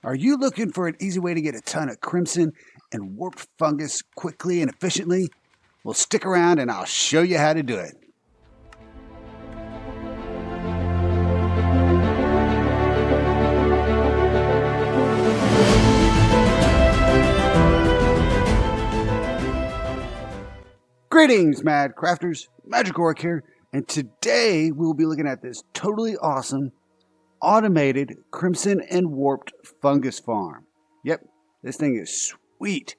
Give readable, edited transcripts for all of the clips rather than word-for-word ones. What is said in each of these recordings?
Are you looking for an easy way to get a ton of crimson and warped fungus quickly and efficiently? Well, stick around and I'll show you how to do it. Greetings, Mad Crafters. Madragoric here, and today we will be looking at this totally awesome automated crimson and warped fungus farm. Yep, this thing is sweet.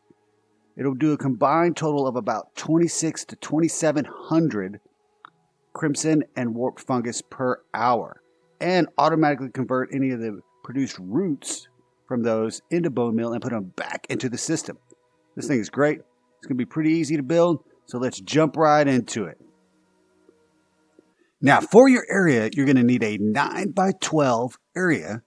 It'll do a combined total of about 26 to 2,700 crimson and warped fungus per hour, and automatically convert any of the produced roots from those into bone meal and put them back into the system. This thing is great. It's going to be pretty easy to build, so let's jump right into it. Now, for your area, you're going to need a 9 by 12 area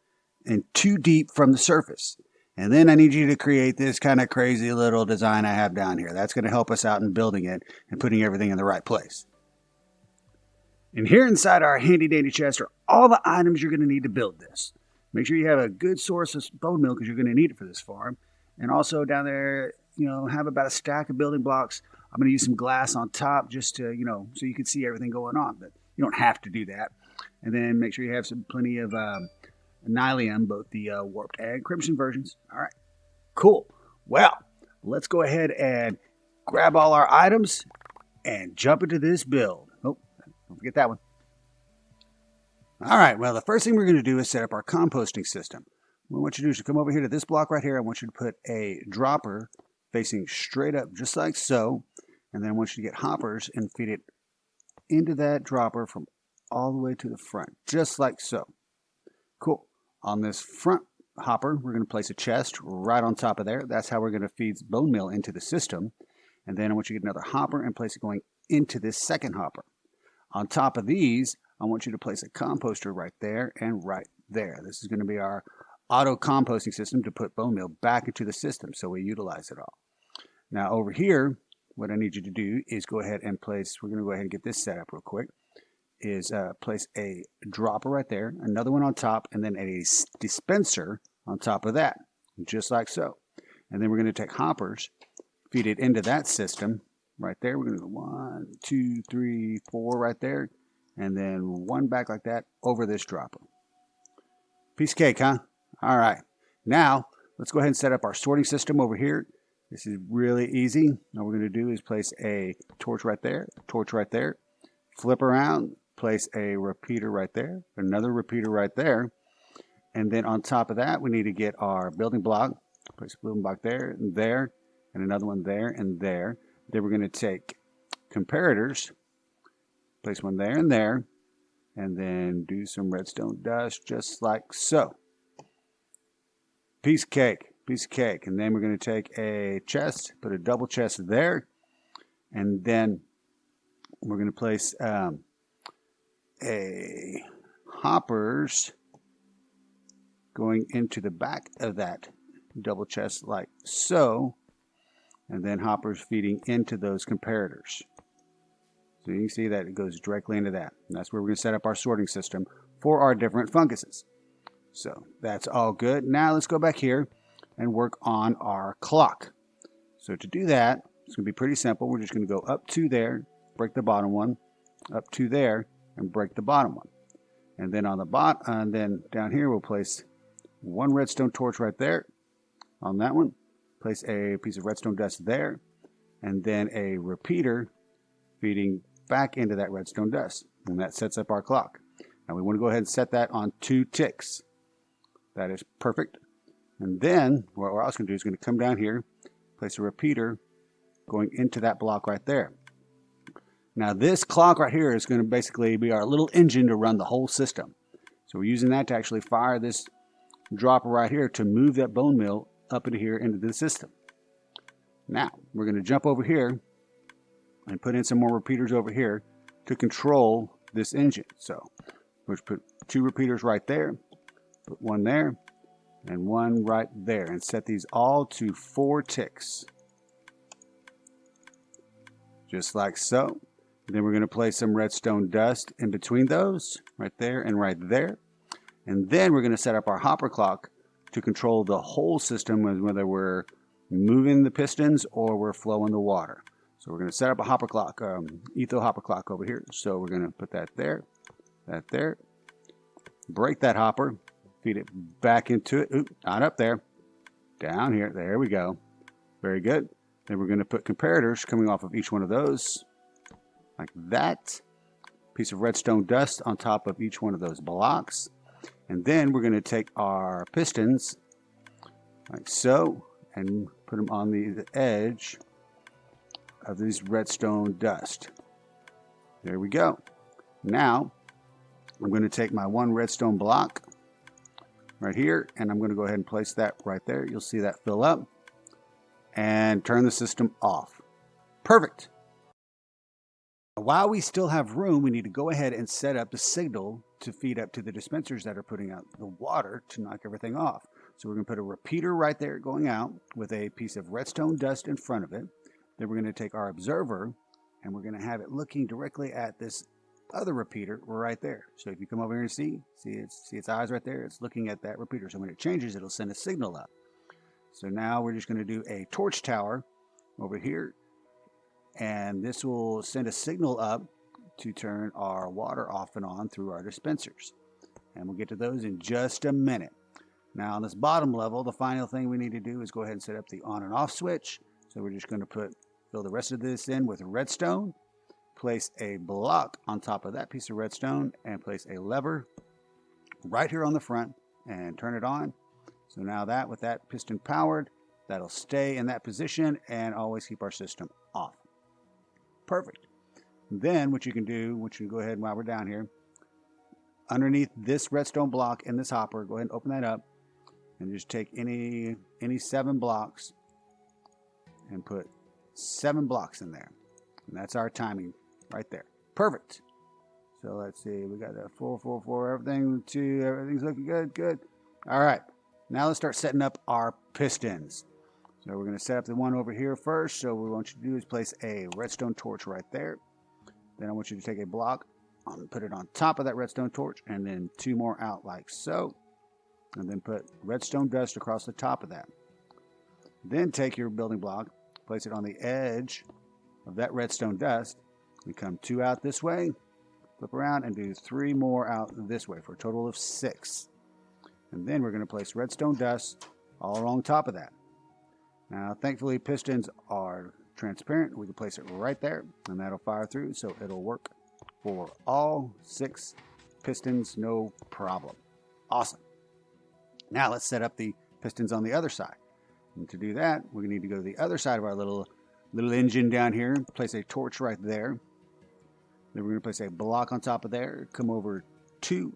and 2 deep from the surface. And then I need you to create this kind of crazy little design I have down here. That's going to help us out in building it and putting everything in the right place. And here inside our handy dandy chest are all the items you're going to need to build this. Make sure you have a good source of bone meal because you're going to need it for this farm. And also down there, have about a stack of building blocks. I'm going to use some glass on top just to, so you can see everything going on. But you don't have to do that. And then make sure you have plenty of Nylium, both the warped and crimson versions. All right, cool. Well, let's go ahead and grab all our items and jump into this build. Oh, don't forget that one. All right, well, the first thing we're going to do is set up our composting system. What I want you to do is come over here to this block right here. I want you to put a dropper facing straight up, just like so. And then I want you to get hoppers and feed it into that dropper from all the way to the front, just like so. Cool. On this front hopper, we're going to place a chest right on top of there. That's how we're going to feed bone meal into the system. And then I want you to get another hopper and place it going into this second hopper. On top of these, I want you to place a composter right there and right there. This is going to be our auto composting system to put bone meal back into the system so we utilize it all. Now over here, what I need you to do is go ahead and place, we're going to go ahead and get this set up real quick, is place a dropper right there, another one on top, and then a dispenser on top of that, just like so. And then we're going to take hoppers, feed it into that system right there. We're going to go 1, 2, 3, 4 right there, and then one back like that over this dropper. Piece of cake, huh? All right. Now, let's go ahead and set up our sorting system over here. This is really easy. All we're going to do is place a torch right there, flip around, place a repeater right there, another repeater right there, and then on top of that, we need to get our building block, place a building block there, and another one there, and there. Then we're going to take comparators, place one there, and then do some redstone dust, just like so. Piece of cake. And then we're going to take a chest, put a double chest there, and then we're going to place a hoppers going into the back of that double chest like so, and then hoppers feeding into those comparators. So you can see that it goes directly into that. And that's where we're going to set up our sorting system for our different funguses. So that's all good. Now let's go back here and work on our clock. So to do that, it's going to be pretty simple. We're just going to go up to there, break the bottom one, up to there, and break the bottom one. And then on the bottom, and then down here, we'll place one redstone torch right there on that one. Place a piece of redstone dust there, and then a repeater feeding back into that redstone dust. And that sets up our clock. Now we want to go ahead and set that on 2 ticks. That is perfect. And then what we're also going to do is going to come down here, place a repeater going into that block right there. Now this clock right here is going to basically be our little engine to run the whole system. So we're using that to actually fire this dropper right here to move that bone meal up into here into the system. Now we're going to jump over here and put in some more repeaters over here to control this engine. So we'll put 2 repeaters right there, put one there, and one right there, and set these all to 4 ticks. Just like so. Then we're going to place some redstone dust in between those, right there and right there. And then we're going to set up our hopper clock to control the whole system, whether we're moving the pistons or we're flowing the water. So we're going to set up a hopper clock, etho hopper clock over here. So we're going to put that there, break that hopper, feed it back into it. Oop, not up there, down here. There we go. Very good. Then we're going to put comparators coming off of each one of those, like that. Piece of redstone dust on top of each one of those blocks. And then we're going to take our pistons, like so, and put them on the edge of these redstone dust. There we go. Now, I'm going to take my one redstone block right here, and I'm going to go ahead and place that right there. You'll see that fill up, and turn the system off. Perfect. While we still have room, we need to go ahead and set up the signal to feed up to the dispensers that are putting out the water to knock everything off. So we're going to put a repeater right there going out with a piece of redstone dust in front of it. Then we're going to take our observer and we're going to have it looking directly at this other repeater right there. So if you come over here and see its eyes right there, it's looking at that repeater. So when it changes, it'll send a signal up. So now we're just going to do a torch tower over here, and this will send a signal up to turn our water off and on through our dispensers. And we'll get to those in just a minute. Now on this bottom level, the final thing we need to do is go ahead and set up the on and off switch. So we're just going to fill the rest of this in with redstone, place a block on top of that piece of redstone, and place a lever right here on the front and turn it on. So now that with that piston powered, that'll stay in that position and always keep our system off. Perfect. Then what you can do, go ahead while we're down here, underneath this redstone block in this hopper, go ahead and open that up and just take any 7 blocks and put 7 blocks in there. And that's our timing right there. Perfect. So let's see, we got that 4, 4, 4, everything's looking good. All right, now let's start setting up our pistons. So we're going to set up the one over here first. So what we want you to do is place a redstone torch right there. Then I want you to take a block and put it on top of that redstone torch, and then 2 more out like so. And then put redstone dust across the top of that. Then take your building block, place it on the edge of that redstone dust, and come 2 out this way, flip around, and do 3 more out this way for a total of 6. And then we're going to place redstone dust all along top of that. Now, thankfully, pistons are transparent. We can place it right there, and that'll fire through, so it'll work for all 6 pistons, no problem. Awesome. Now, let's set up the pistons on the other side. And to do that, we need to go to the other side of our little engine down here, place a torch right there. Then we're going to place a block on top of there, come over 2,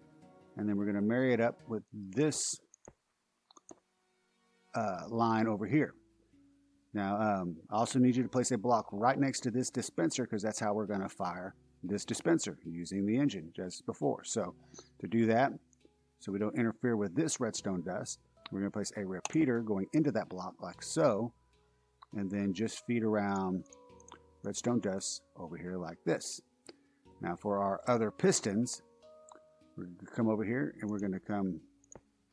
and then we're going to marry it up with this line over here. Now, I also need you to place a block right next to this dispenser because that's how we're going to fire this dispenser using the engine just before. So to do that, so we don't interfere with this redstone dust, we're going to place a repeater going into that block like so, and then just feed around redstone dust over here like this. Now for our other pistons, we're going to come over here and we're going to come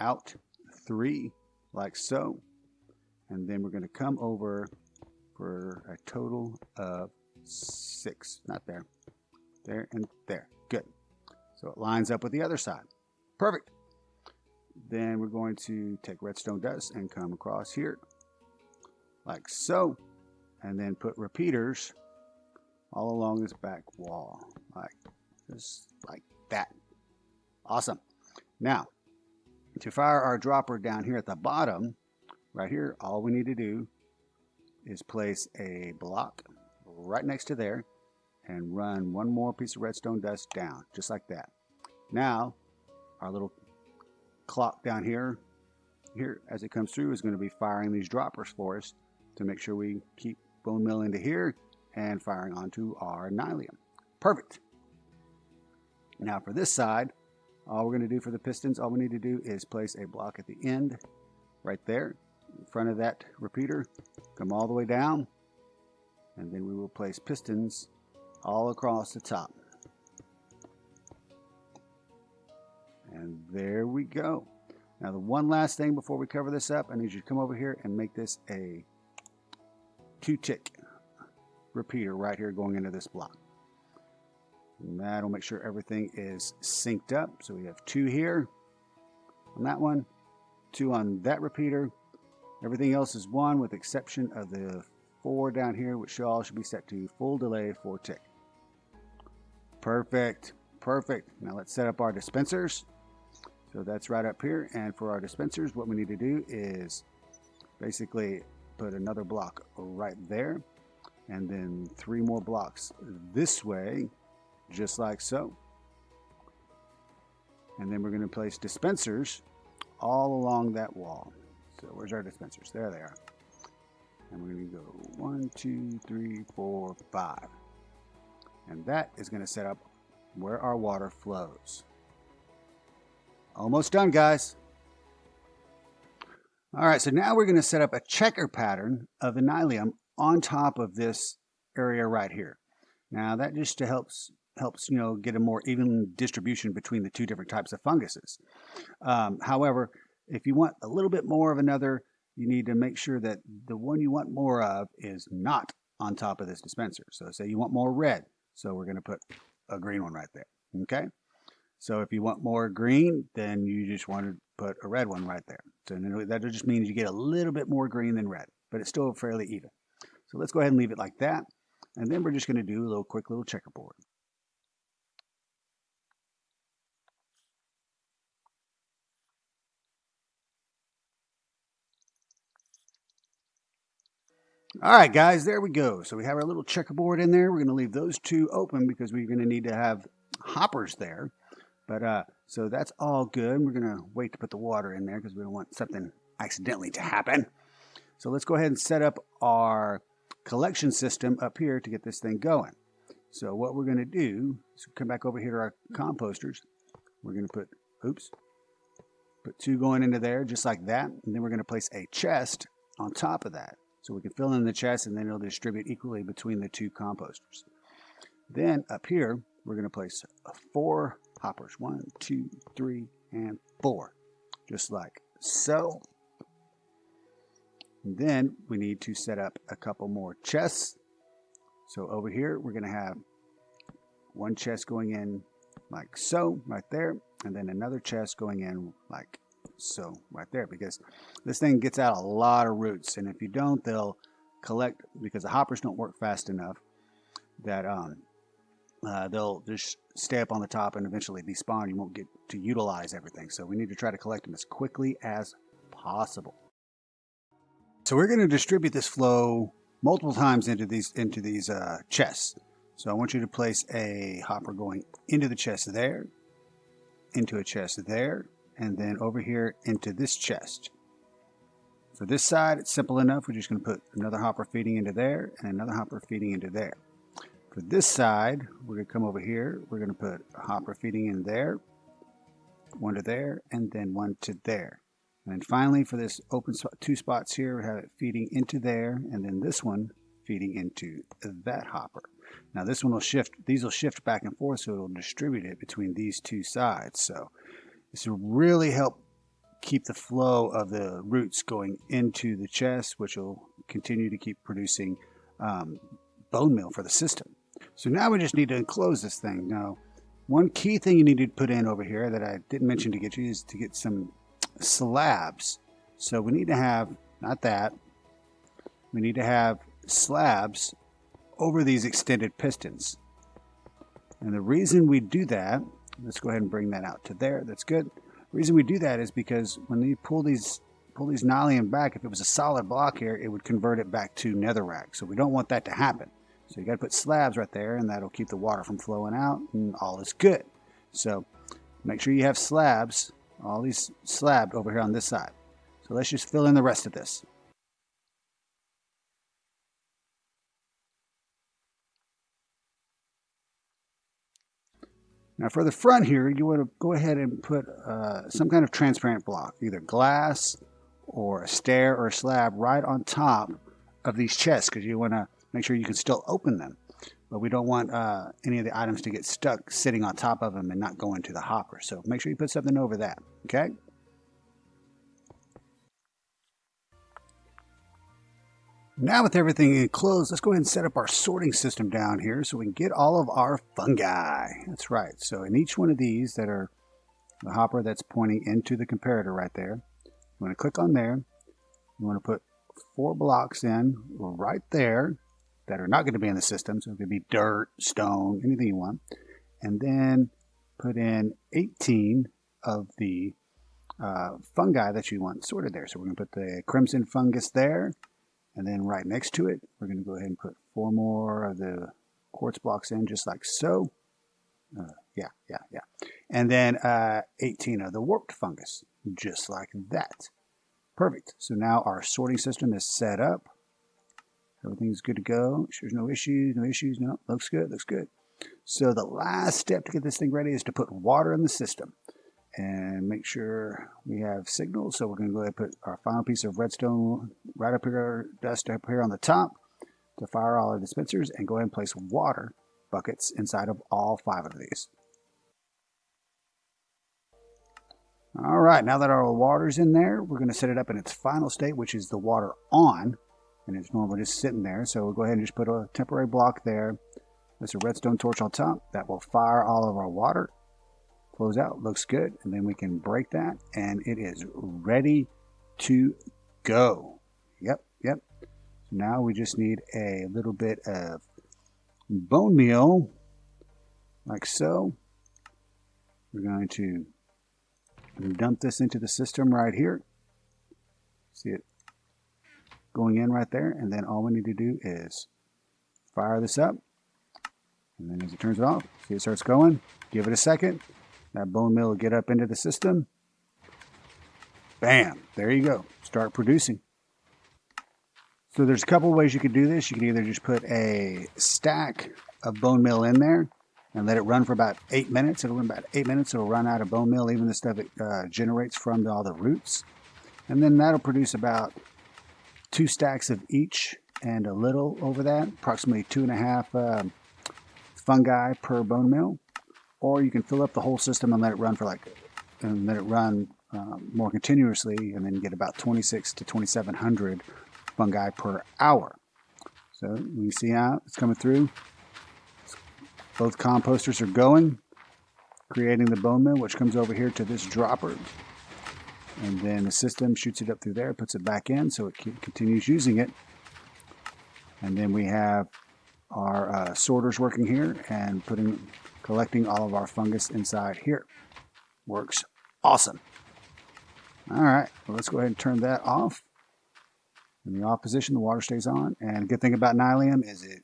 out 3 like so. And then we're going to come over for a total of 6. Not there. There and there. Good. So it lines up with the other side. Perfect. Then we're going to take redstone dust and come across here like so. And then put repeaters all along this back wall. Just like that. Awesome. Now, to fire our dropper down here at the bottom, right here, all we need to do is place a block right next to there and run 1 more piece of redstone dust down, just like that. Now, our little clock down here as it comes through is going to be firing these droppers for us to make sure we keep bone meal into here and firing onto our nylium. Perfect. Now for this side, all we're going to do for the pistons, all we need to do is place a block at the end right there in front of that repeater, come all the way down, and then we will place pistons all across the top. And there we go. Now the one last thing before we cover this up, I need you to come over here and make this a 2-tick repeater right here going into this block. And that'll make sure everything is synced up. So we have 2 here on that one, 2 on that repeater. Everything else is 1 with the exception of the 4 down here, which all should be set to full delay 4-tick. Perfect, perfect. Now let's set up our dispensers. So that's right up here. And for our dispensers, what we need to do is basically put another block right there, and then 3 more blocks this way, just like so. And then we're going to place dispensers all along that wall. So where's our dispensers? There they are. And we're going to go 1, 2, 3, 4, 5. And that is going to set up where our water flows. Almost done, guys. All right, so now we're going to set up a checker pattern of Anilium on top of this area right here. Now that just helps get a more even distribution between the 2 different types of funguses. However, if you want a little bit more of another, you need to make sure that the one you want more of is not on top of this dispenser. So say you want more red, so we're going to put a green one right there. Okay. So if you want more green, then you just want to put a red one right there. So that just means you get a little bit more green than red, but it's still fairly even. So let's go ahead and leave it like that. And then we're just going to do a quick little checkerboard. All right, guys, there we go. So we have our little checkerboard in there. We're going to leave those 2 open because we're going to need to have hoppers there. But so that's all good. We're going to wait to put the water in there because we don't want something accidentally to happen. So let's go ahead and set up our collection system up here to get this thing going. So what we're going to do is come back over here to our composters. We're going to put 2 going into there just like that. And then we're going to place a chest on top of that. So we can fill in the chest and then it'll distribute equally between the 2 composters. Then up here, we're going to place 4 hoppers. 1, 2, 3, and 4. Just like so. And then we need to set up a couple more chests. So over here, we're going to have 1 chest going in like so, right there. And then another chest going in like so, right there. Because this thing gets out a lot of roots. And if you don't, they'll collect, because the hoppers don't work fast enough, that they'll just stay up on the top and eventually despawn. You won't get to utilize everything. So we need to try to collect them as quickly as possible. So we're going to distribute this flow multiple times into these chests. So I want you to place a hopper going into the chest there, into a chest there, and then over here into this chest. For this side, it's simple enough. We're just going to put another hopper feeding into there and another hopper feeding into there. For this side, we're going to come over here. We're going to put a hopper feeding in there, 1 to there, and then 1 to there. And then finally, for this open 2 spots here, we have it feeding into there, and then this one feeding into that hopper. Now this one will shift, these will shift back and forth, so it will distribute it between these 2 sides. So this will really help keep the flow of the roots going into the chest, which will continue to keep producing bone meal for the system. So now we just need to enclose this thing. Now, one key thing you need to put in over here that I didn't mention to get you is to get some slabs. So we need to have, not that, we need to have slabs over these extended pistons. And the reason we do that, let's go ahead and bring that out to there. That's good. The reason we do that is because when you pull these Nylium back, if it was a solid block here, it would convert it back to netherrack. So we don't want that to happen. So you got to put slabs right there, and that'll keep the water from flowing out, and all is good. So make sure you have slabs, all these slabbed over here on this side. So let's just fill in the rest of this. Now for the front here, you want to go ahead and put some kind of transparent block, either glass or a stair or a slab right on top of these chests, because you want to make sure you can still open them. But we don't want any of the items to get stuck sitting on top of them and not go into the hopper. So make sure you put something over that, okay? Now with everything enclosed, let's go ahead and set up our sorting system down here so we can get all of our fungi. That's right. So in each one of these that are the hopper that's pointing into the comparator right there, you want to click on there. You want to put 4 blocks in right there that are not going to be in the system. So it could be dirt, stone, anything you want. And then put in 18 of the fungi that you want sorted there. So we're going to put the crimson fungus there. And then right next to it, we're going to go ahead and put 4 more of the quartz blocks in, just like so. Yeah. And then 18 of the warped fungus, just like that. Perfect. So now our sorting system is set up. Everything's good to go. There's no issues. No, looks good. So the last step to get this thing ready is to put water in the system. And make sure we have signal. So we're going to go ahead and put our final piece of redstone right up here, dust up here on the top to fire all our dispensers, and go ahead and place water buckets inside of all 5 of these. All right, now that our water's in there, we're going to set it up in its final state, which is the water on, and it's normally just sitting there. So we'll go ahead and just put a temporary block there. There's a redstone torch on top that will fire all of our water. Close out, looks good, and then we can break that, and it is ready to go. Yep. So now we just need a little bit of bone meal, like so. We're going to dump this into the system right here. See it going in right there, and then all we need to do is fire this up, and then as it turns it off, see it starts going. Give it a second. That bone meal will get up into the system. Bam! There you go. Start producing. So there's a couple ways you could do this. You can either just put a stack of bone meal in there and let it run for about 8 minutes. It'll run about 8 minutes. It'll run out of bone meal, even the stuff it generates from all the roots. And then that'll produce about 2 stacks of each and a little over that, approximately 2.5 fungi per bone meal. Or you can fill up the whole system and let it run more continuously, and then get about 26 to 2,700 fungi per hour. So you see how it's coming through. Both composters are going, creating the bone meal, which comes over here to this dropper, and then the system shoots it up through there, puts it back in, so it continues using it. And then we have our sorters working here and collecting all of our fungus inside here. Works awesome. All right, well, let's go ahead and turn that off. In the off position, the water stays on. And a good thing about Nylium is it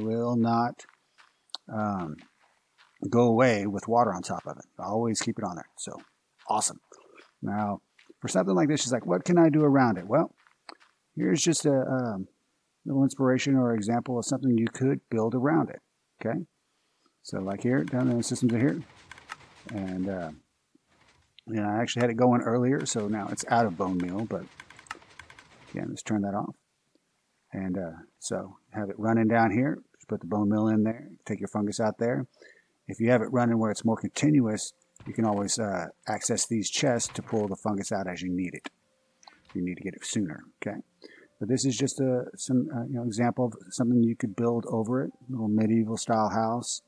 will not go away with water on top of it. I always keep it on there. So awesome. Now, for something like this, she's like, what can I do around it? Well, here's just a little inspiration or example of something you could build around it. Okay. So like here, down in the systems are here. And I actually had it going earlier, so now it's out of bone meal, but again, let's turn that off. And so have it running down here. Just put the bone meal in there, take your fungus out there. If you have it running where it's more continuous, you can always access these chests to pull the fungus out as you need it. You need to get it sooner, okay? But this is just some example of something you could build over it. A little medieval style house.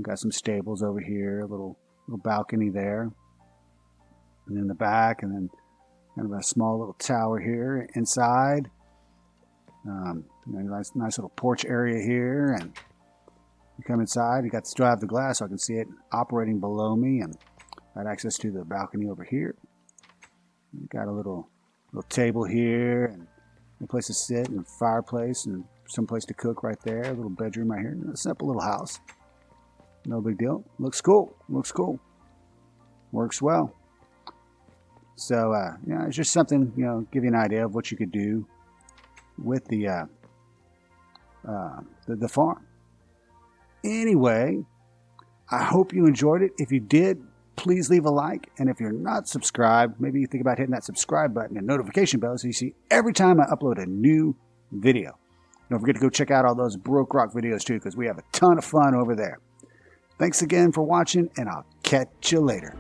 Got some stables over here, a little balcony there, and in the back, and then kind of a small little tower here inside. Nice little porch area here, and you come inside. You still have the glass, so I can see it operating below me, and I had access to the balcony over here. You got a little table here, and a place to sit, and a fireplace, and some place to cook right there. A little bedroom right here. A simple little house. No big deal. Looks cool. Works well. So, it's just something, give you an idea of what you could do with the farm. Anyway, I hope you enjoyed it. If you did, please leave a like. And if you're not subscribed, maybe you think about hitting that subscribe button and notification bell so you see every time I upload a new video. Don't forget to go check out all those BrokeRock videos too, because we have a ton of fun over there. Thanks again for watching, and I'll catch you later.